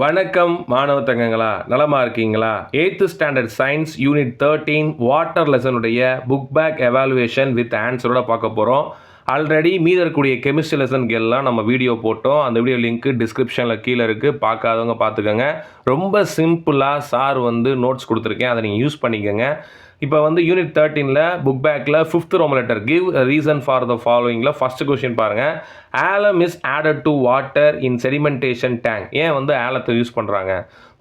வணக்கம் மாணவ தங்கங்களா, நலமா இருக்கீங்களா? 8th standard science unit 13 water லெசனுடைய புக் பேக் எவாலுவேஷன் வித் ஆன்சரோட பார்க்க போகிறோம். ஆல்ரெடி மீத இருக்கக்கூடிய கெமிஸ்ட்ரி லெசனுக்கு எல்லாம் நம்ம வீடியோ போட்டோம். அந்த வீடியோ லிங்க் டிஸ்கிரிப்ஷனில் கீழே இருக்குது, பார்க்காதவங்க பார்த்துக்கோங்க. ரொம்ப சிம்பிளாக சார் நோட்ஸ் கொடுத்துருக்கேன், அதை நீங்கள் யூஸ் பண்ணிக்கோங்க. இப்போ யூனிட் 13ல் புக் பேக்கில் 5th Roman letter give reason for the ஃபாலோயிங்கில் ஃபஸ்ட்டு கொஸ்டின் பாருங்கள். Alum is added to water in sedimentation tank. ஏன் ஆலத்தை யூஸ் பண்ணுறாங்க?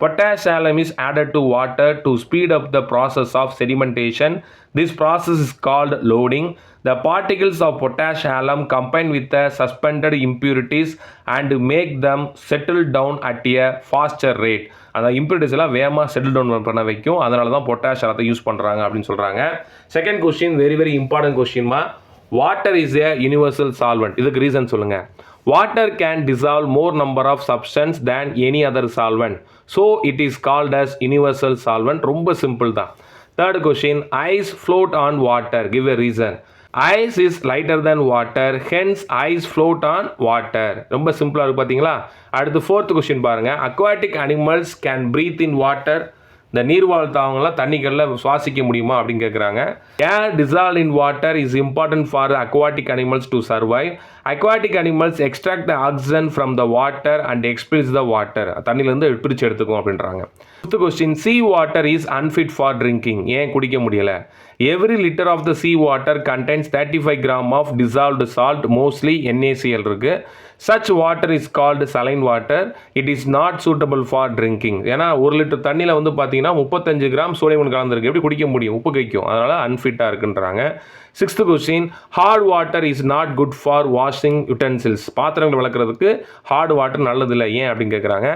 Potash alum is added to water to speed up the process of sedimentation. This process is called loading. The particles of potash alum combine with the suspended impurities and make them settle down at a faster rate. அந்த impurities எல்லாம் வேகமாக settle down பண்ண வைக்கும். அதனால தான் potash ஆலத்தை use பண்ணுறாங்க அப்படின்னு சொல்கிறாங்க. செகண்ட் கொஸ்டின் வெரி இம்பார்ட்டன்ட் கொஸ்டின்மா. Water is a universal solvent. இதுக்கு ரீசன் சொல்லுங்கள். Water can dissolve more number of substance than any other solvent. So it is called as universal solvent. ரொம்ப சிம்பிள் தான். Third question, ice float on water. Give a reason. Ice is lighter than water, hence ice float on water. ரொம்ப சிம்பிளா இருக்கு பாத்தீங்களா? அடுத்து fourth question பாருங்க. Aquatic animals can breathe in water. இந்த நீர்வாழ் தாவங்கள்லாம் தண்ணிகளில் சுவாசிக்க முடியுமா அப்படின்னு கேட்குறாங்க. ஏர் dissolved in water is important for aquatic animals to survive. Aquatic animals extract the oxygen from the water and expels the water. தண்ணியிலேருந்து பிரித்து எடுத்துக்கும் அப்படின்றாங்க. Fifth question, sea water is unfit for drinking. ஏன் குடிக்க முடியலை? Every liter of the sea water contains 35 gram of dissolved salt, mostly NaCl இருக்கு. Such water is called saline water. It is not suitable for drinking. ஏன்னா ஒரு litre தண்ணியில் பார்த்தீங்கன்னா 35 gram sodium கலந்துருக்கு, எப்படி குடிக்க முடியும்? உப்பு கைக்கும், அதனால அன்ஃபிட்டாக இருக்குன்றாங்க. Sixth question, hard water is not good for washing utensils. பாத்திரங்கள் விளக்குறதுக்கு ஹார்ட் வாட்டர் நல்லதில்லை, ஏன் அப்படின்னு கேட்குறாங்க.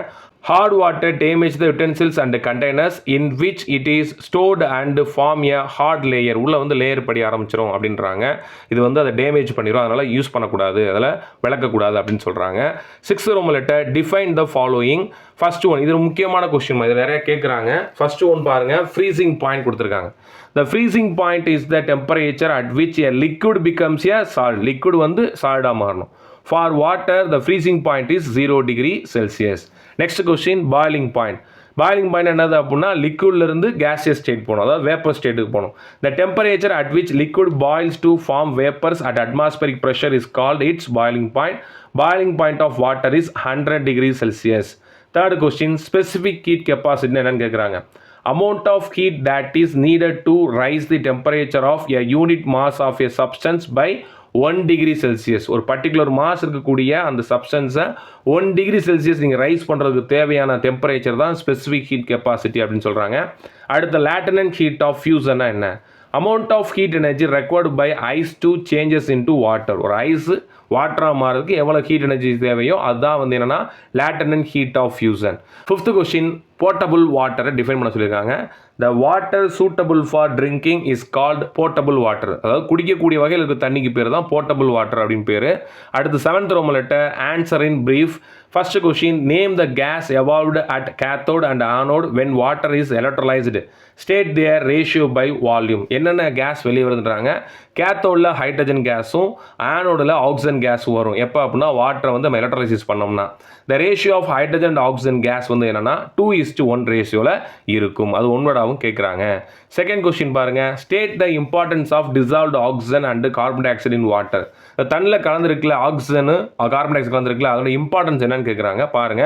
Hard water damage the utensils and containers in which it is stored and form a hard layer. உள்ள லேயர் படி ஆரம்பிச்சிரும் அப்படின்றாங்க. இது அதை டேமேஜ் பண்ணிடும், அதனால் யூஸ் பண்ணக்கூடாது, அதில் விளக்கக்கூடாது அப்படின்னு சொல்கிறாங்க. 6th Roman letter define the following. First one, இது முக்கியமான கொஸ்டின், இது நிறைய கேட்குறாங்க. ஃபர்ஸ்ட் ஒன் பாருங்க, ஃப்ரீசிங் பாயிண்ட் கொடுத்துருக்காங்க. The freezing point is the temperature at which a liquid becomes a solid. liquid சாலிடாக மாறணும். For water, the freezing point is 0 degree Celsius. Next question, boiling point. Boiling point என்னது அப்படின்னா லிக்விட்லேருந்து gaseous state போகணும், அதாவது vapour ஸ்டேட்டுக்கு போகணும். The temperature at which liquid boils to form vapours at atmospheric pressure is called its boiling point. Boiling point of water is 100 degree Celsius. Third question, specific heat capacity என்னன்னு கேட்குறாங்க. Amount of heat that is needed to rise the temperature of a unit mass of a substance by 1 degree Celsius. ஒரு particular mass இருக்கக்கூடிய அந்த சப்ஸ்டன்ஸை 1 degree Celsius நீங்கள் rice பண்ணுறதுக்கு தேவையான temperature தான் specific heat capacity அப்படின்னு சொல்கிறாங்க. அடுத்த லேட்டனன்ட் ஹீட் ஆஃப் ஃபியூசன்னா என்ன? Amount of heat energy required by ice to changes into water. ஒரு ஐஸ் வாட்டராக மாறதுக்கு எவ்வளோ ஹீட் எனர்ஜி தேவையோ அதுதான் என்னென்னா latent heat of fusion. Fifth question, potable வாட்டரை டிஃபைன் பண்ண சொல்லியிருக்காங்க. The water suitable for drinking is called potable water. அதாவது குடிக்கக்கூடிய வகையில் இருக்க தண்ணிக்கு பேர் தான் போர்ட்டபிள் வாட்டர் அப்படின்னு பேர். அடுத்து 7th Roman letter answer in brief. First question, name the gas evolved at cathode and anode when water is electrolysed. State their ratio by volume. என்னென்ன கேஸ் வெளியே வருதுன்றாங்க. கேத்தோடில் ஹைட்ரஜன் கேஸும் ஆனோடில் ஆக்சிஜன் கேஸும் வரும். எப்போ அப்படின்னா வாட்டரை நம்ம எலக்ட்ரோலைசிஸ் பண்ணோம்னா. The ratio of hydrogen and oxygen gas என்னன்னா 2:1 ரேஷியோவில் இருக்கும். அது ஒன்வடாகவும் கேட்குறாங்க. செகண்ட் கொஸ்டின் பாருங்க, state the importance of dissolved oxygen and carbon dioxide in water. தண்ணியில் கலந்துருக்குல ஆக்சிஜனு கார்பன் டை ஆக்சைடு கலந்துருக்குல அதோட இம்பார்ட்டன்ஸ் என்னன்னு கேட்குறாங்க. பாருங்க,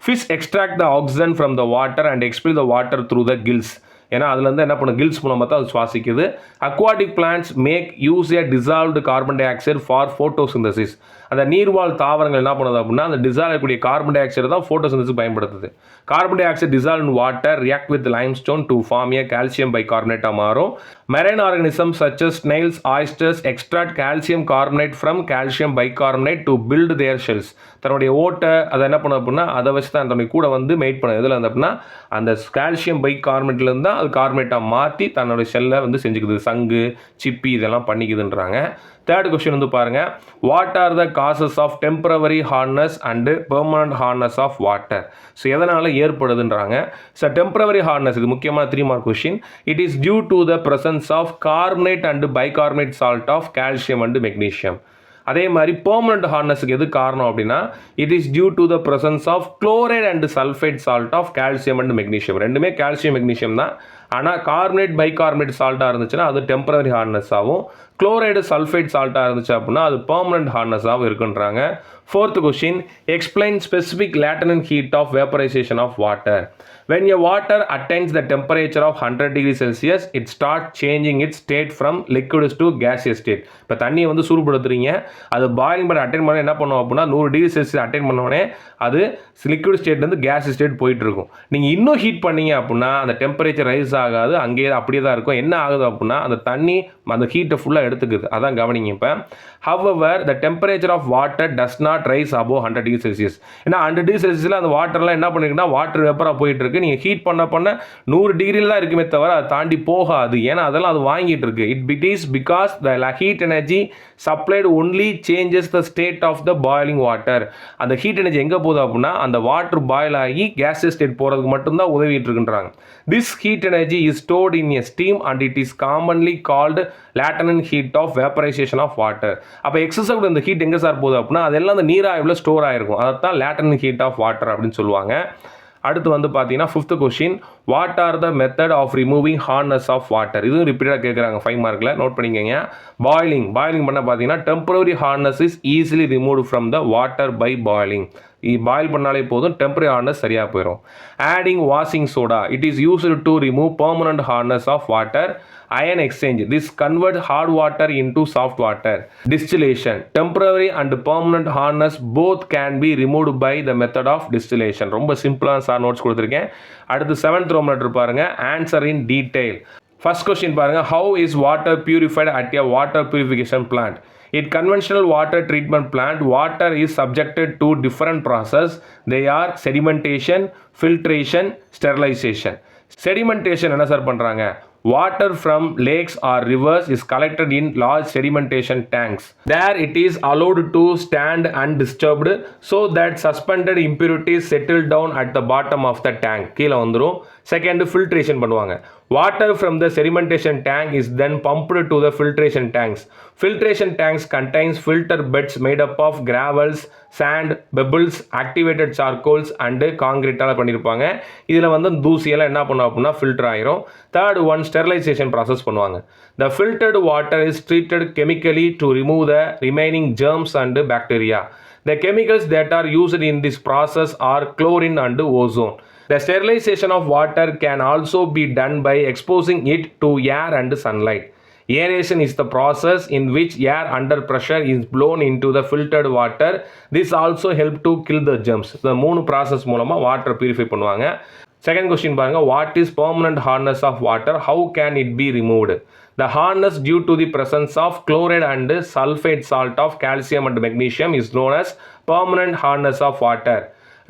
fish extract the oxygen from the water and expel the water through the gills. ஏன்னா அதுலேருந்து என்ன பண்ணும், கில்ஸ் மூலமாக தான் அது சுவாசிக்குது. Aquatic plants make use a dissolved carbon dioxide for photosynthesis. அந்த நீர்வாழ் தாவரங்கள் என்ன பண்ணுது அப்படின்னா அந்த டிசால்வ் ஆகக்கூடிய கார்பன் டை ஆக்சைடு தான் ஃபோட்டோசிந்தசிஸ் பயன்படுத்துது. Carbon dioxide dissolve in water react with limestone to form a calcium பைகார்பனேட்டாக மாறும். Marine organism such as snails, oysters extract calcium carbonate from calcium bicarbonate to build their shells. தன்னுடைய ஓட்டை அதை என்ன பண்ணும் அப்படின்னா அதை வச்சு தான் தன்னுடைய கூட மேட் பண்ணும். இதில் அப்படின்னா அந்த கால்சியம் பைகார்பனேட்லேருந்து தான் அது கார்பனேட்டாக மாற்றி தன்னுடைய ஷெல்லை செஞ்சுக்குது. சங்கு, சிப்பி இதெல்லாம் பண்ணிக்குதுன்றாங்க. தேர்ட் கொஸ்டின் பாருங்க, what are the causes of temporary hardness and permanent hardness of water. So எதனால் ஏற்படுதுன்றாங்க. ஸோ டெம்பரவரி ஹார்ட்னஸ் இது முக்கியமான 3 mark question. It is due to the presence of carbonate and bicarbonate salt of calcium and magnesium. அதே மாதிரி permanent ஹார்ட்னஸுக்கு எது காரணம் அப்படின்னா it is due to the presence of chloride and sulphate salt of calcium and magnesium. ரெண்டுமே calcium magnesium தான். ஆனால் carbonate bicarbonate சால்ட்டாக இருந்துச்சுன்னா அது டெம்பரரி ஹார்ட்னஸ் ஆகும். குளோரைடு சல்ஃபேட் சால்ட்டாக இருந்துச்சு அப்படின்னா அது பெர்மனன்ட் ஹார்ட்னஸாகவும் இருக்குன்றாங்க. Fourth question, explain specific latent heat of vaporisation of water. When a water attains the temperature of 100 degrees Celsius, it starts changing its state from liquid to gaseous state. இப்போ தண்ணியை வந்து சூடுபடுத்துறீங்க, அது பாயிலிங் பண்ண attain பண்ண என்ன பண்ணுவோம் அப்படின்னா 100 degree Celsius attain பண்ணோடனே அது லிக்விட் ஸ்டேட்லேருந்து கேஸ் ஸ்டேட் போயிட்டு இருக்கும். நீங்கள் இன்னும் ஹீட் பண்ணீங்க அப்படின்னா அந்த டெம்பரேச்சர் ரைஸ் ஆகாது, அங்கேயே அப்படியே தான் இருக்கும். என்ன ஆகுது அப்படின்னா அந்த தண்ணி அந்த ஹீட்டை ஃபுல்லாக எடுத்துக்குது. அதான் கவனிங்க. இப்போ however the temperature of water does not rise above 100 degrees Celsius. ஏன்னா 100 டிகிரி செல்சியஸில் அந்த வாட்டர்லாம் என்ன பண்ணிருக்குன்னா வாட்டர் வெப்பராக போயிட்டு இருக்கு. நீங்கள் ஹீட் பண்ண 100 டிகிரியில் தான் இருக்குமே தவிர அதை தாண்டி போகாது. ஏன்னா அதெல்லாம் அது வாங்கிட்டு இருக்கு. It is because the heat energy supplied only changes the state of the boiling water. அந்த ஹீட் எனர்ஜி எங்கே போகுது அப்படின்னா அந்த வாட்டர் பாயில் ஆகி கேஸ் ஸ்டேட் போகிறதுக்கு மட்டும்தான் உதவிட்டு இருக்குன்றாங்க. This heat energy is stored in a steam and it is commonly called latent heat of vaporization of water. அப்போ எக்ஸஸாக இந்த ஹீட் எங்கே சார் போகுது அப்படின்னா அதெல்லாம் அந்த நீராவியில் ஸ்டோர் ஆகிருக்கும். அதைத்தான் latent heat of water அப்படின்னு சொல்லுவாங்க. அடுத்து வந்து பார்த்தீங்கன்னா fifth question, what are the method of removing hardness of water. இதுவும் ரிப்பீட்டாக கேட்குறாங்க 5 மார்க்கில். நோட் பண்ணிக்கங்க. பாயிலிங் பண்ண பார்த்தீங்கன்னா temporary hardness is easily removed from the water by boiling. Boil பண்ணாலே போதும், டெம்பரரி ஹார்ட்னஸ் சரியாக போயிடும். Adding washing soda, it is used to remove permanent hardness of water. Ion exchange, this converts hard water into soft water. Distillation, temporary and permanent hardness both can be removed by the method of distillation. ரொம்ப சிம்பிளான sir notes கொடுத்துருக்கேன். அடுத்து 7th Rome letter பாருங்க, answer in detail. First question பாருங்க, how is water purified at a water purification plant? In conventional water treatment plant, water is subjected to different process. They are sedimentation, filtration, sterilization. Sedimentation என்ன sir பண்றாங்க? Water from lakes or rivers is collected in large sedimentation tanks. There it is allowed to stand undisturbed so that suspended impurities settle down at the bottom of the tank. கீழ வந்துரும். Second, filtration பண்ணுவாங்க. Water from the sedimentation tank is then pumped to the filtration tanks. Filtration tanks contains filter beds made up of gravels, sand, pebbles, activated charcoals and concrete ஆல பண்ணிருப்பாங்க. இதுல வந்து தூசியெல்லாம் என்ன பண்ணும் அப்படின்னா ஃபில்டர் ஆயிரும். Third one, sterilization process பண்ணுவாங்க. The filtered water is treated chemically to remove the remaining germs and bacteria. The chemicals that are used in this process are chlorine and ozone. The sterilization of water can also be done by exposing it to air and sunlight. Aeration is the process in which air under pressure is blown into the filtered water. This also help to kill the germs. இந்த 3 process மூலமா water purify பண்ணுவாங்க. Second question பாருங்க, what is permanent hardness of water? How can it be removed? The hardness due to the presence of chloride and sulfate salt of calcium and magnesium is known as permanent hardness of water.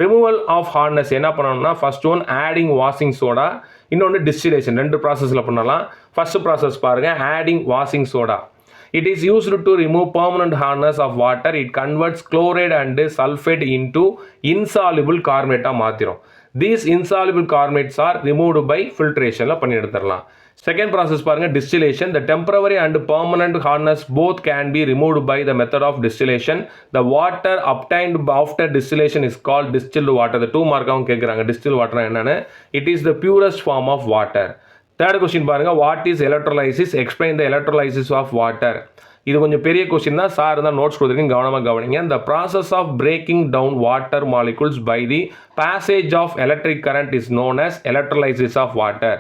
Removal of hardness என்ன பண்ணணும்னா first one adding washing soda, இன்னொன்று distillation. 2 ப்ராசஸில் பண்ணலாம். First process பாருங்க, adding washing soda. It is used to remove permanent hardness of water. It converts chloride and sulfate into insoluble carbonate மாத்திரும். These insoluble carbonates are removed by filtration பண்ணி எடுத்துடலாம். Second process பாருங்க, distillation. The temporary and permanent hardness both can be removed by the method of distillation. The water obtained after distillation is called distilled water. The 2 மார்க்காவும் கேட்குறாங்க distilled water என்னன்னு. It is the purest form of water. Third question பாருங்க, what is electrolysis? Explain the electrolysis of water. இது கொஞ்சம் பெரிய question தான், sir தான் notes கொடுத்துருக்கீங்க, கவனமாக கவனிங்க. The process of breaking down water molecules by the passage of electric current is known as electrolysis of water.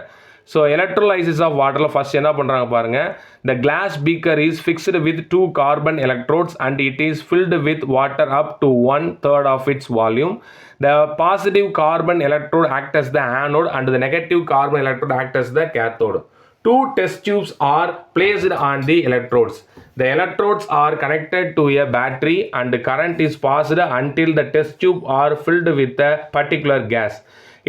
So electrolysis of water first என்ன பண்றாங்க பாருங்க, the glass beaker is fixed with 2 carbon electrodes and it is filled with water up to 1/3 of its volume. The positive carbon electrode acts as the anode and the negative carbon electrode acts as the cathode. 2 test tubes are placed on the electrodes. The electrodes are connected to a battery and current is passed until the test tube are filled with a particular gas.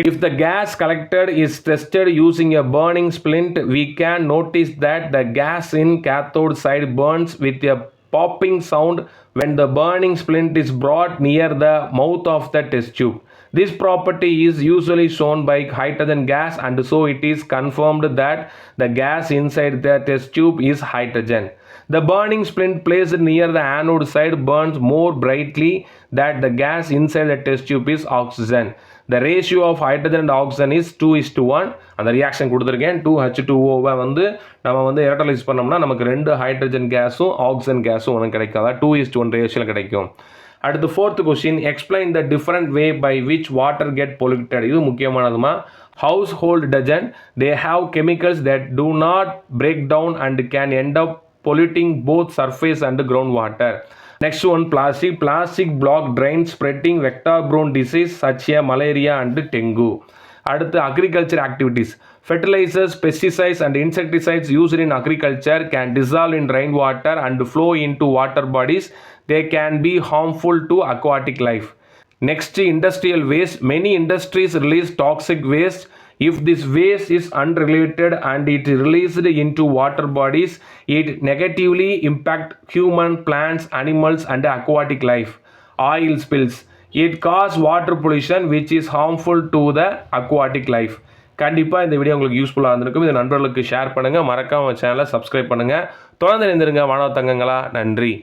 If the gas collected is tested using a burning splint, we can notice that the gas in cathode side burns with a popping sound when the burning splint is brought near the mouth of the test tube. This property is usually shown by hydrogen gas and so it is confirmed that the gas inside the test tube is hydrogen. The burning splint placed near the anode side burns more brightly that the gas inside the test tube is oxygen. The ratio of hydrogen and oxygen is 2:1. அந்த reaction கொடுத்துருக்கேன். 2H2O வந்து நம்ம வந்து எலக்ட்ரோலைஸ் பண்ணோம்னா நமக்கு 2 hydrogen கேஸும் oxygen கேஸும் உனக்கு கிடைக்கும். அதாவது 2:1 ரேஷியோவில் கிடைக்கும். அடுத்து 4th question, explain the different way by which water get polluted. இது முக்கியமானதுமா. Household detergent, they have chemicals that do not break down and can end up polluting both surface and groundwater. Next one, plastic block drains spreading vector-borne disease such as malaria and dengue. அடுத்து agriculture activities. Fertilizers, pesticides and insecticides used in agriculture can dissolve in rainwater and flow into water bodies. They can be harmful to aquatic life. Next, industrial waste. Many industries release toxic waste. If this waste is unregulated and it is released into water bodies, it negatively impact human, plants, animals and aquatic life. Oil spills. It cause water pollution which is harmful to the aquatic life. கண்டிப்பாக இந்த video உங்களுக்கு யூஸ்ஃபுல்லாக இருந்திருக்கும். இது நண்பர்களுக்கு share பண்ணுங்கள். மறக்காம சேனலை சப்ஸ்கிரைப் பண்ணுங்கள். தொடர்ந்து இணைந்திருங்க மாணவ தங்கங்களா. நன்றி.